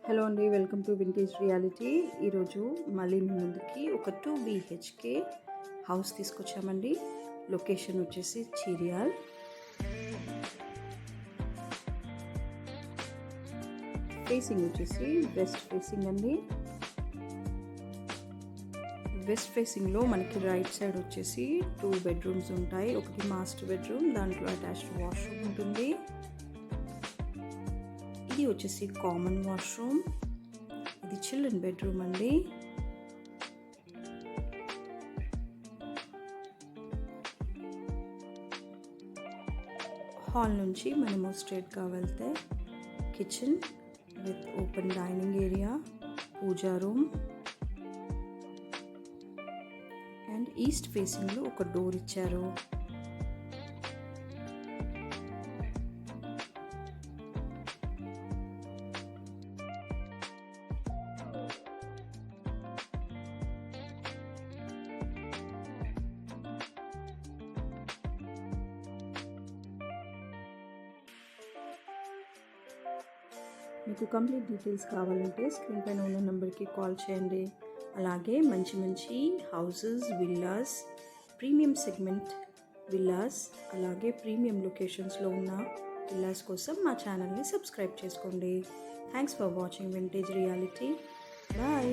Hello అండి, welcome to vintage reality. ఈరోజు మళ్ళీ మీ ముందుకి ఒక 2 BHK హౌస్ తీసుకొచ్చామండి. లొకేషన్ వచ్చేసి చిరియాల్. ఫేసింగ్ వచ్చేసి వెస్ట్ ఫేసింగ్ అండి. వెస్ట్ ఫేసింగ్లో మనకి రైట్ సైడ్ వచ్చేసి 2 బెడ్రూమ్స్ ఉంటాయి. ఒకటి మాస్టర్ బెడ్రూమ్, దాంట్లో అటాచ్డ్ వాష్రూమ్ ఉంటుంది. ఇది వచ్చేసి కామన్ వాష్రూమ్. ఇది చిల్డ్రన్ బెడ్రూమ్ అండి. హాల్ నుంచి మనము స్ట్రైట్గా వెళ్తే kitchen with open dining area, puja room and east ఫేసింగ్లో ఒక డోర్ ఇచ్చారు. మీకు కంప్లీట్ డీటెయిల్స్ కావాలంటే స్క్రీన్ పైన ఉన్న నెంబర్కి కాల్ చేయండి. అలాగే మంచి మంచి houses, villas, premium segment villas, అలాగే ప్రీమియం లొకేషన్స్లో ఉన్న విల్లాస్ కోసం మా ఛానల్ని సబ్స్క్రైబ్ చేసుకోండి. Thanks for watching vintage reality. Bye.